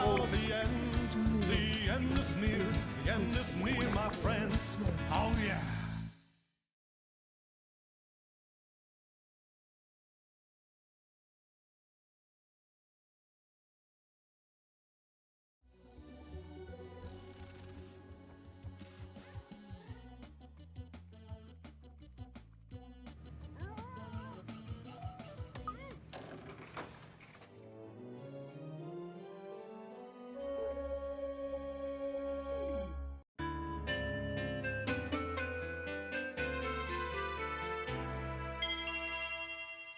Oh, the end is near, the end is near, my friends. Oh, yeah.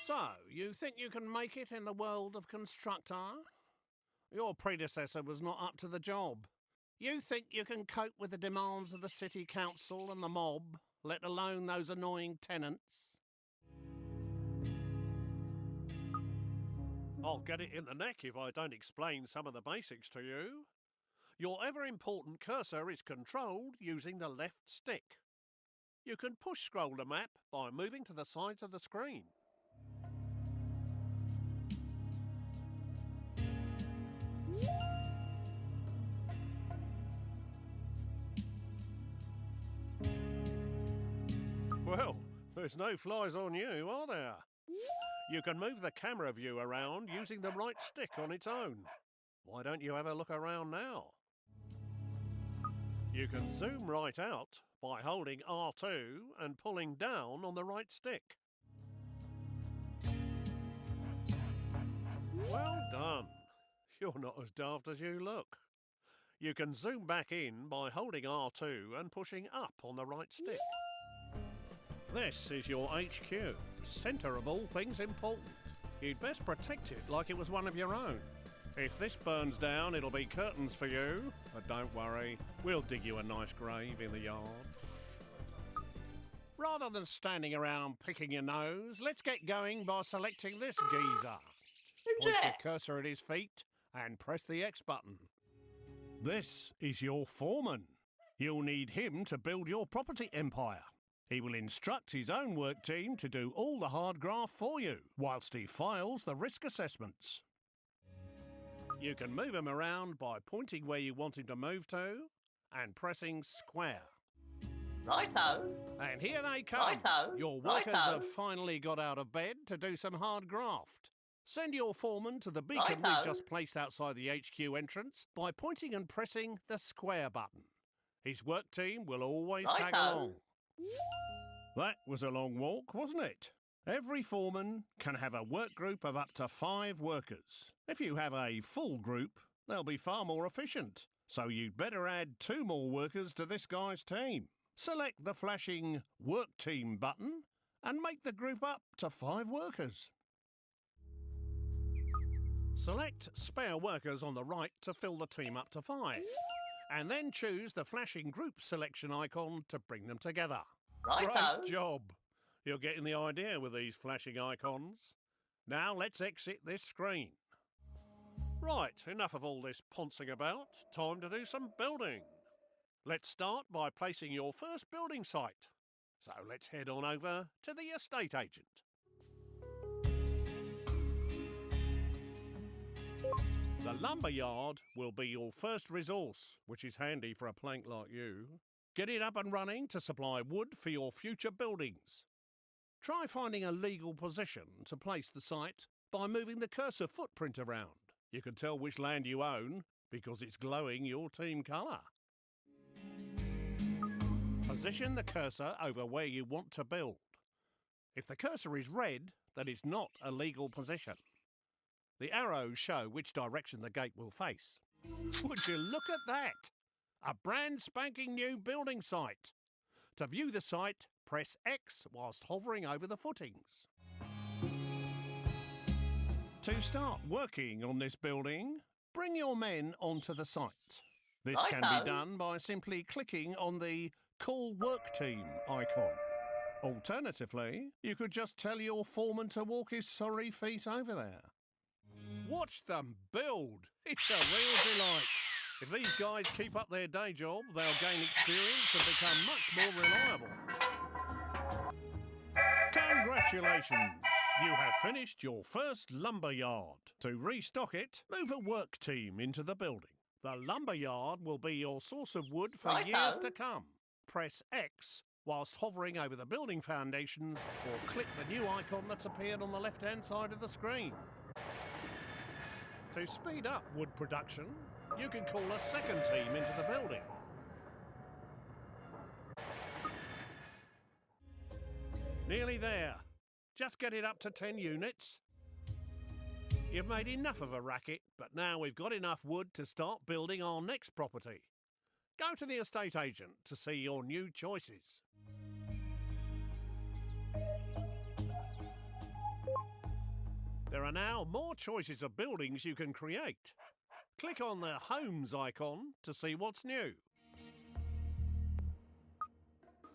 So, you think you can make it in the world of Constructor? Your predecessor was not up to the job. You think you can cope with the demands of the city council and the mob, let alone those annoying tenants? I'll get it in the neck if I don't explain some of the basics to you. Your ever-important cursor is controlled using the left stick. You can push-scroll the map by moving to the sides of the screen. Well, there's no flies on you, are there? You can move the camera view around using the right stick on its own. Why don't you have a look around now? You can zoom right out by holding R2 and pulling down on the right stick. Well done. You're not as daft as you look. You can zoom back in by holding R2 and pushing up on the right stick. This is your HQ, centre of all things important. You'd best protect it like it was one of your own. If this burns down, it'll be curtains for you. But don't worry, we'll dig you a nice grave in the yard. Rather than standing around picking your nose, let's get going by selecting this geezer. Point your cursor at his feet and press the X button. This is your foreman. You'll need him to build your property empire. He will instruct his own work team to do all the hard graft for you, whilst he files the risk assessments. You can move him around by pointing where you want him to move to and pressing square. Righto. And here they come. Righto. Your workers Righto. have finally got out of bed to do some hard graft. Send your foreman to the beacon Righto. we've just placed outside the HQ entrance by pointing and pressing the square button. His work team will always tag Righto. along. That was a long walk, wasn't it? Every foreman can have a work group of up to 5 workers. If you have a full group, they'll be far more efficient. So you'd better add 2 more workers to this guy's team. Select the flashing Work Team button and make the group up to 5 workers. Select spare workers on the right to fill the team up to 5. And then choose the flashing group selection icon to bring them together. Righto. Great job. You're getting the idea with these flashing icons. Now let's exit this screen. Right, enough of all this poncing about. Time to do some building. Let's start by placing your first building site. So let's head on over to the estate agent. The lumber yard will be your first resource, which is handy for a plank like you. Get it up and running to supply wood for your future buildings. Try finding a legal position to place the site by moving the cursor footprint around. You can tell which land you own because it's glowing your team colour. Position the cursor over where you want to build. If the cursor is red, then it's not a legal position. The arrows show which direction the gate will face. Would you look at that? A brand spanking new building site. To view the site, press X whilst hovering over the footings. To start working on this building, bring your men onto the site. This can be done by simply clicking on the Call Work Team icon. Alternatively, you could just tell your foreman to walk his sorry feet over there. Watch them build. It's a real delight. If these guys keep up their day job, they'll gain experience and become much more reliable. Congratulations! You have finished your first lumber yard. To restock it, move a work team into the building. The lumber yard will be your source of wood for Righto. years to come. Press X whilst hovering over the building foundations, or click the new icon that's appeared on the left-hand side of the screen. To speed up wood production, you can call a second team into the building. Nearly there. Just get it up to 10 units. You've made enough of a racket, but now we've got enough wood to start building our next property. Go to the estate agent to see your new choices. There are now more choices of buildings you can create. Click on the Homes icon to see what's new.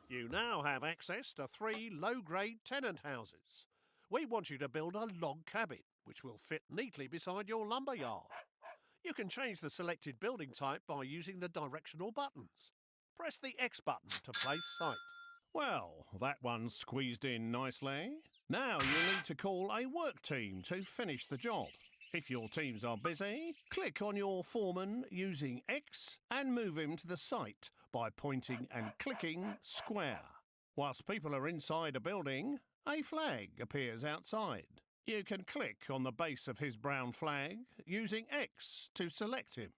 You now have access to 3 low-grade tenant houses. We want you to build a log cabin, which will fit neatly beside your lumber yard. You can change the selected building type by using the directional buttons. Press the X button to place site. Well, that one's squeezed in nicely. Now you need to call a work team to finish the job. If your teams are busy, click on your foreman using X and move him to the site by pointing and clicking square. Whilst people are inside a building, a flag appears outside. You can click on the base of his brown flag using X to select him.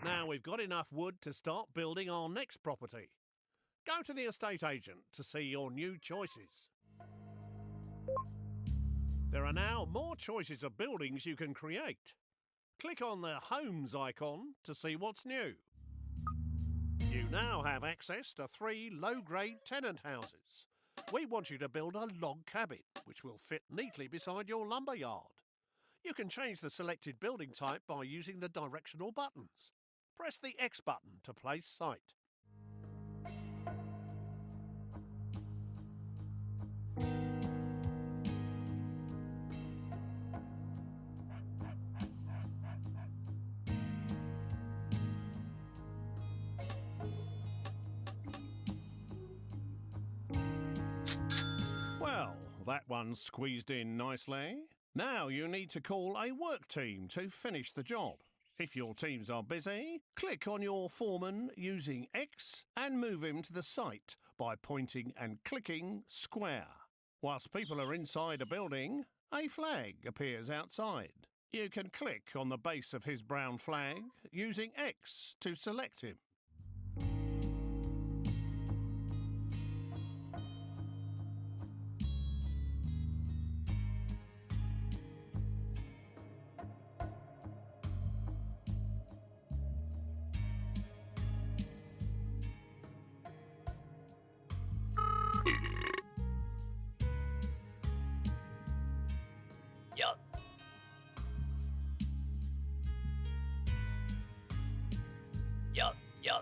Now we've got enough wood to start building our next property. Go to the estate agent to see your new choices. There are now more choices of buildings you can create. Click on the Homes icon to see what's new. You now have access to 3 low-grade tenant houses. We want you to build a log cabin, which will fit neatly beside your lumber yard. You can change the selected building type by using the directional buttons. Press the X button to place site. Well, that one's squeezed in nicely. Now you need to call a work team to finish the job. If your teams are busy, click on your foreman using X and move him to the site by pointing and clicking square. Whilst people are inside a building, a flag appears outside. You can click on the base of his brown flag using X to select him. Yup. Yup.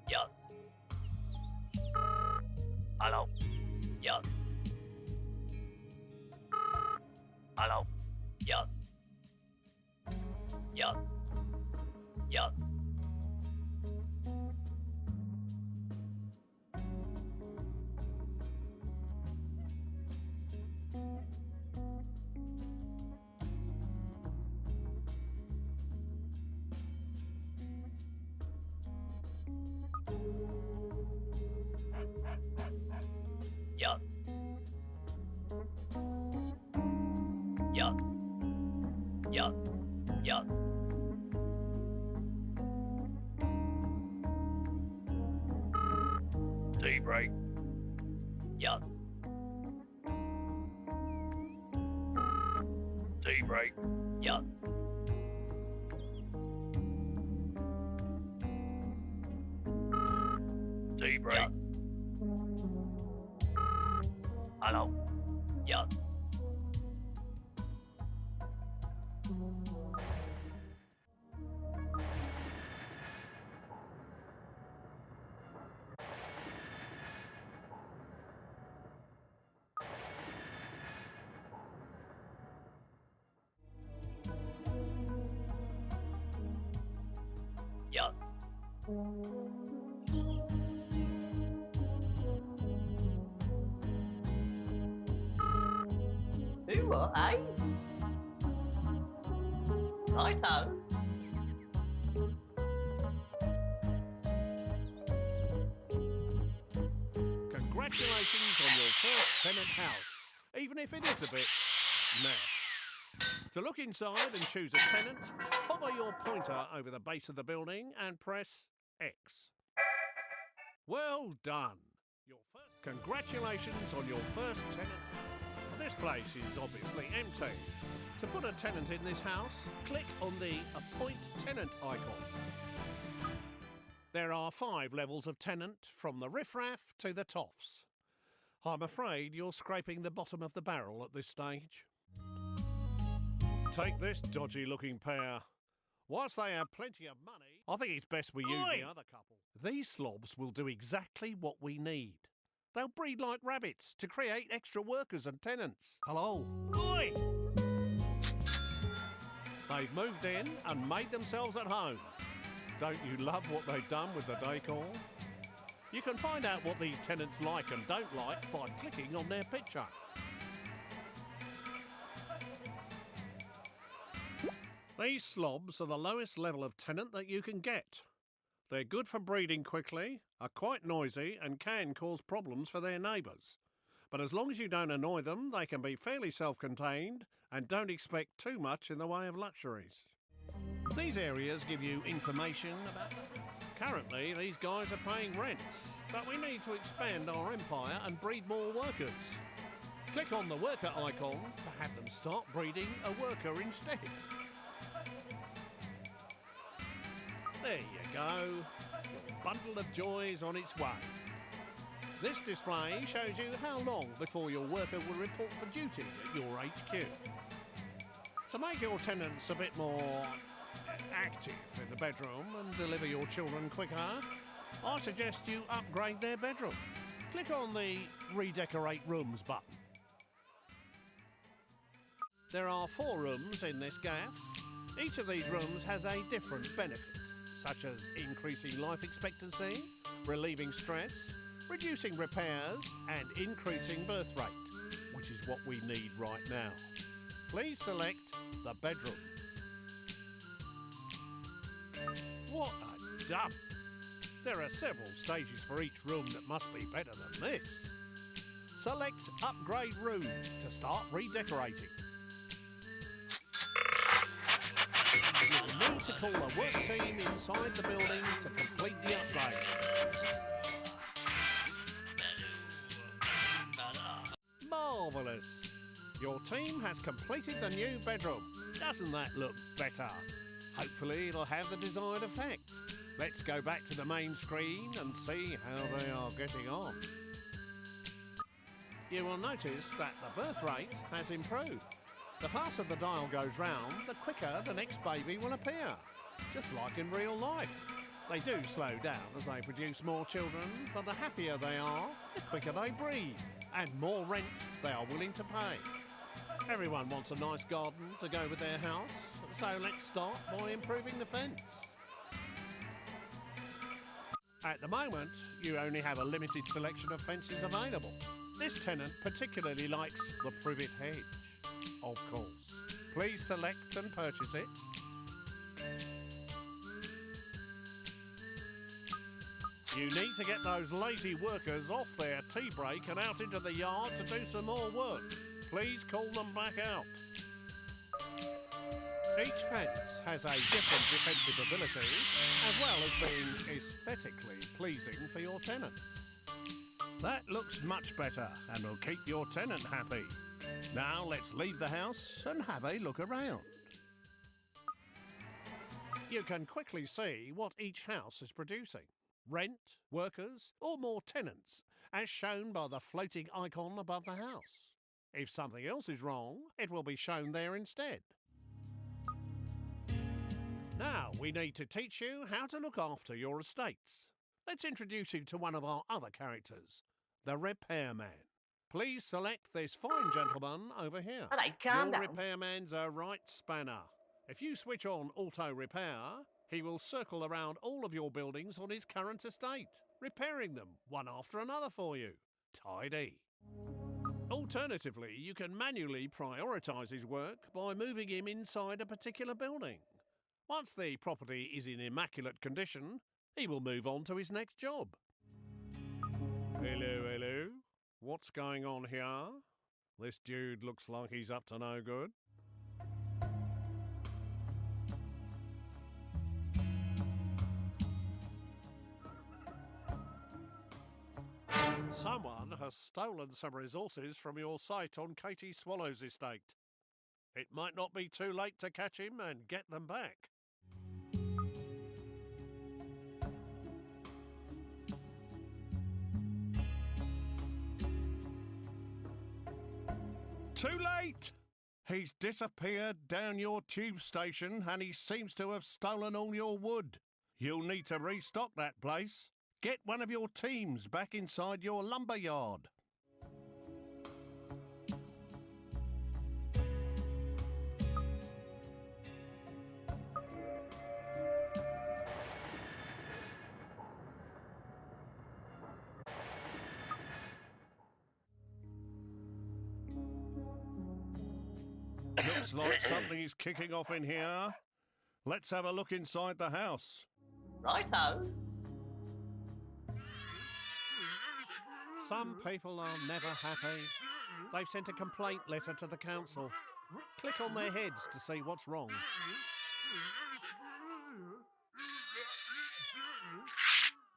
Yes. Hello. Yes. Hello. Yes. Yes. Yes. Yes. Yes. Yes. Yes. Tea break. Yes. Tea break. Yes. Tea break. Yes. Hello. Yes. Yes. Who are I? Righto. Congratulations on your first tenant house, even if it is a bit mess. To look inside and choose a tenant, hover your pointer over the base of the building and press X. Well done. Congratulations on your first tenant house. This place is obviously empty. To put a tenant in this house, click on the Appoint Tenant icon. There are 5 levels of tenant, from the riffraff to the toffs. I'm afraid you're scraping the bottom of the barrel at this stage. Take this dodgy-looking pair. Whilst they have plenty of money, I think it's best we use the other couple. These slobs will do exactly what we need. They'll breed like rabbits to create extra workers and tenants. Hello. Oi! They've moved in and made themselves at home. Don't you love what they've done with the decor? You can find out what these tenants like and don't like by clicking on their picture. These slobs are the lowest level of tenant that you can get. They're good for breeding quickly, are quite noisy and can cause problems for their neighbours. But as long as you don't annoy them, they can be fairly self-contained and don't expect too much in the way of luxuries. These areas give you information about the house. Currently, these guys are paying rents, but we need to expand our empire and breed more workers. Click on the worker icon to have them start breeding a worker instead. There you go. Your bundle of joy is on its way. This display shows you how long before your worker will report for duty at your HQ. To make your tenants a bit more active in the bedroom and deliver your children quicker, I suggest you upgrade their bedroom. Click on the Redecorate Rooms button. There are 4 rooms in this gaff. Each of these rooms has a different benefit, such as increasing life expectancy, relieving stress, reducing repairs and increasing birth rate, which is what we need right now. Please select the bedroom. What a dump! There are several stages for each room that must be better than this. Select Upgrade Room to start redecorating. You'll need to call a work team inside the building to complete the upgrade. Marvellous! Your team has completed the new bedroom. Doesn't that look better? Hopefully it'll have the desired effect. Let's go back to the main screen and see how they are getting on. You will notice that the birth rate has improved. The faster the dial goes round, the quicker the next baby will appear. Just like in real life. They do slow down as they produce more children, but the happier they are, the quicker they breed, and more rent they are willing to pay. Everyone wants a nice garden to go with their house, so let's start by improving the fence. At the moment, you only have a limited selection of fences available. This tenant particularly likes the privet hedge, of course. Please select and purchase it. You need to get those lazy workers off their tea break and out into the yard to do some more work. Please call them back out. Each fence has a different defensive ability, as well as being aesthetically pleasing for your tenants. That looks much better and will keep your tenant happy. Now let's leave the house and have a look around. You can quickly see what each house is producing. Rent, workers, or more tenants, as shown by the floating icon above the house. If something else is wrong, it will be shown there instead. Now we need to teach you how to look after your estates. Let's introduce you to one of our other characters, the Repairman. Please select this fine gentleman over here. Alright, calm Your down. Repairman's a right spanner. If you switch on auto repair, he will circle around all of your buildings on his current estate, repairing them one after another for you. Tidy. Alternatively, you can manually prioritise his work by moving him inside a particular building. Once the property is in immaculate condition, he will move on to his next job. Hello, hello. What's going on here? This dude looks like he's up to no good. Someone has stolen some resources from your site on Katie Swallow's estate. It might not be too late to catch him and get them back. Too late! He's disappeared down your tube station and he seems to have stolen all your wood. You'll need to restock that place. Get one of your teams back inside your lumber yard. Looks like something is kicking off in here. Let's have a look inside the house. Righto. Some people are never happy. They've sent a complaint letter to the council. Click on their heads to see what's wrong.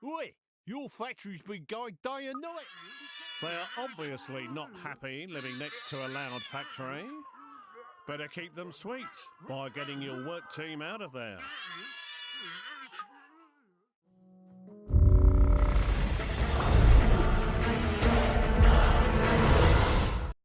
Oi! Your factory's been going day and night! They're obviously not happy living next to a loud factory. Better keep them sweet by getting your work team out of there.